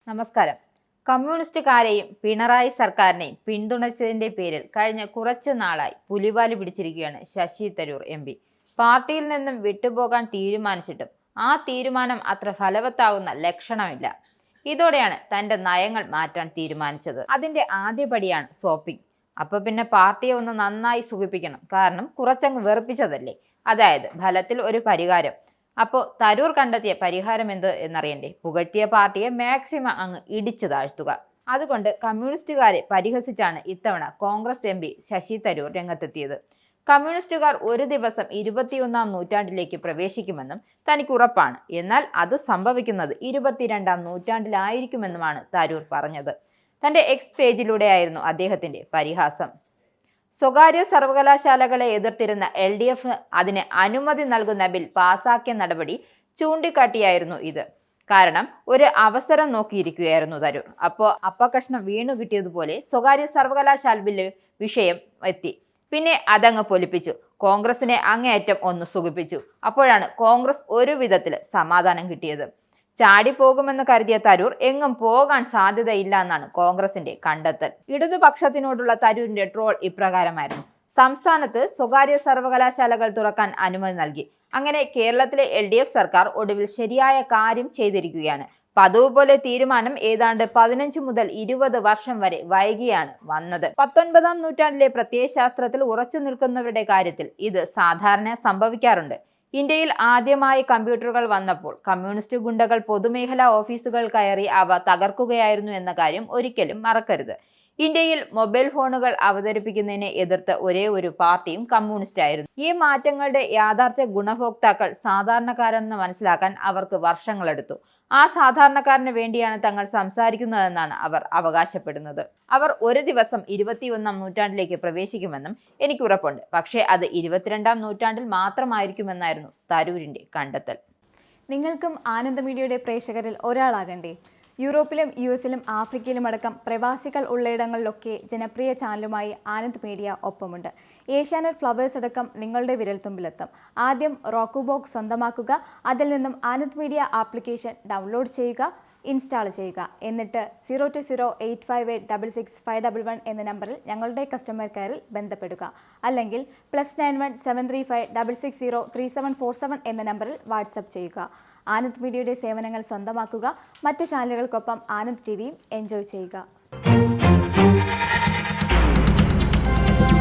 നമസ്കാരം. കമ്മ്യൂണിസ്റ്റുകാരെയും പിണറായി സർക്കാരിനെയും പിന്തുണച്ചതിന്റെ പേരിൽ കഴിഞ്ഞ കുറച്ചു നാളായി പുലിവാല് പിടിച്ചിരിക്കുകയാണ് ശശി തരൂർ MP. പാർട്ടിയിൽ നിന്നും വിട്ടുപോകാൻ തീരുമാനിച്ചിട്ടും ആ തീരുമാനം അത്ര ഫലവത്താകുന്ന ലക്ഷണമില്ല. ഇതോടെയാണ് തന്റെ നയങ്ങൾ മാറ്റാൻ തീരുമാനിച്ചത്. അതിന്റെ ആദ്യപടിയാണ് സോപ്പിംഗ്. അപ്പൊ പിന്നെ പാർട്ടിയെ ഒന്ന് നന്നായി സുഖിപ്പിക്കണം. കാരണം കുറച്ചങ്ങ് വെറുപ്പിച്ചതല്ലേ. അതായത് ഫലത്തിൽ ഒരു പരിഹാരം. അപ്പോൾ തരൂർ കണ്ടെത്തിയ പരിഹാരം എന്ത് എന്നറിയണ്ടേ? പുകഴ്ത്തിയ പാർട്ടിയെ മാക്സിമം അങ്ങ് ഇടിച്ചു താഴ്ത്തുക. അതുകൊണ്ട് കമ്മ്യൂണിസ്റ്റുകാരെ പരിഹസിച്ചാണ് ഇത്തവണ കോൺഗ്രസ് MP ശശി തരൂർ രംഗത്തെത്തിയത്. കമ്മ്യൂണിസ്റ്റുകാർ ഒരു ദിവസം 21ാം നൂറ്റാണ്ടിലേക്ക് പ്രവേശിക്കുമെന്നും തനിക്ക് ഉറപ്പാണ്. എന്നാൽ അത് സംഭവിക്കുന്നത് 22ാം നൂറ്റാണ്ടിലായിരിക്കുമെന്നുമാണ് തരൂർ പറഞ്ഞത്. തന്റെ എക്സ് പേജിലൂടെയായിരുന്നു അദ്ദേഹത്തിന്റെ പരിഹാസം. സ്വകാര്യ സർവകലാശാലകളെ എതിർത്തിരുന്ന LDF അതിന് അനുമതി നൽകുന്ന ബിൽ പാസാക്കിയ നടപടി ചൂണ്ടിക്കാട്ടിയായിരുന്നു ഇത്. കാരണം ഒരു അവസരം നോക്കിയിരിക്കുകയായിരുന്നു തരൂർ. അപ്പോൾ അപ്പകഷ്ണം വീണു കിട്ടിയതുപോലെ സ്വകാര്യ സർവകലാശാല ബില്ല് വിഷയം എത്തി. പിന്നെ അതങ്ങ് പൊലിപ്പിച്ചു. കോൺഗ്രസിനെ അങ്ങേയറ്റം ഒന്ന് സുഖിപ്പിച്ചു. അപ്പോഴാണ് കോൺഗ്രസ് ഒരു വിധത്തിൽ സമാധാനം കിട്ടിയത്. ചാടിപ്പോകുമെന്ന് കരുതിയ തരൂർ എങ്ങും പോകാൻ സാധ്യതയില്ല എന്നാണ് കോൺഗ്രസിന്റെ കണ്ടെത്തൽ. ഇടതുപക്ഷത്തിനോടുള്ള തരൂരിന്റെ ട്രോൾ ഇപ്രകാരമായിരുന്നു: സംസ്ഥാനത്ത് സ്വകാര്യ സർവകലാശാലകൾ തുറക്കാൻ അനുമതി നൽകി. അങ്ങനെ കേരളത്തിലെ LDF സർക്കാർ ഒടുവിൽ ശരിയായ കാര്യം ചെയ്തിരിക്കുകയാണ്. പതിവ് പോലെ തീരുമാനം ഏതാണ്ട് 15 മുതൽ 20 വർഷം വരെ വൈകിയാണ് വന്നത്. 19ാം നൂറ്റാണ്ടിലെ പ്രത്യയശാസ്ത്രത്തിൽ ഉറച്ചു നിൽക്കുന്നവരുടെ കാര്യത്തിൽ ഇത് സാധാരണ സംഭവിക്കാറുണ്ട്. ഇന്ത്യയിൽ ആദ്യമായി കമ്പ്യൂട്ടറുകൾ വന്നപ്പോൾ കമ്മ്യൂണിസ്റ്റ് ഗുണ്ടകൾ പൊതുമേഖലാ ഓഫീസുകൾ കയറി അവ തകർക്കുകയായിരുന്നു എന്ന കാര്യം ഒരിക്കലും മറക്കരുത്. ഇന്ത്യയിൽ മൊബൈൽ ഫോണുകൾ അവതരിപ്പിക്കുന്നതിനെ എതിർത്ത ഒരേ ഒരു പാർട്ടിയും കമ്മ്യൂണിസ്റ്റ് ആയിരുന്നു. ഈ മാറ്റങ്ങളുടെ യാഥാർത്ഥ്യ ഗുണഭോക്താക്കൾ സാധാരണക്കാരെന്ന് മനസ്സിലാക്കാൻ അവർക്ക് വർഷങ്ങളെടുത്തു. ആ സാധാരണക്കാരന് വേണ്ടിയാണ് തങ്ങൾ സംസാരിക്കുന്നതെന്നാണ് അവർ അവകാശപ്പെടുന്നത്. അവർ ഒരു ദിവസം 21ാം നൂറ്റാണ്ടിലേക്ക് പ്രവേശിക്കുമെന്നും എനിക്ക് ഉറപ്പുണ്ട്. പക്ഷേ അത് 22ാം നൂറ്റാണ്ടിൽ മാത്രമായിരിക്കുമെന്നായിരുന്നു തരൂരിന്റെ കണ്ടെത്തൽ. നിങ്ങൾക്കും ആനന്ദ മീഡിയയുടെ പ്രേക്ഷകരിൽ ഒരാളാകണ്ടേ? യൂറോപ്പിലും US-ലും ആഫ്രിക്കയിലും അടക്കം പ്രവാസികൾ ഉള്ളയിടങ്ങളിലൊക്കെ ജനപ്രിയ ചാനലുമായി ആനന്ദ് മീഡിയ ഒപ്പമുണ്ട്. ഏഷ്യാനെറ്റ് ഫ്ലവേഴ്സ് അടക്കം നിങ്ങളുടെ വിരൽത്തുമ്പിലെത്തും. ആദ്യം റോക്കു ബോക്സ് സ്വന്തമാക്കുക. അതിൽ നിന്നും ആനന്ദ് മീഡിയ ആപ്ലിക്കേഷൻ ഡൗൺലോഡ് ചെയ്യുക, ഇൻസ്റ്റാൾ ചെയ്യുക. എന്നിട്ട് 02085866511 എന്ന നമ്പറിൽ ഞങ്ങളുടെ കസ്റ്റമർ കെയറിൽ ബന്ധപ്പെടുക. അല്ലെങ്കിൽ +91 735 660 3747 എന്ന നമ്പറിൽ വാട്സപ്പ് ചെയ്യുക. ആനന്ദ് മീഡിയയുടെ സേവനങ്ങൾ സ്വന്തമാക്കുക. മറ്റു ചാനലുകൾക്കൊപ്പം ആനന്ദ് TVയും എൻജോയ് ചെയ്യുക.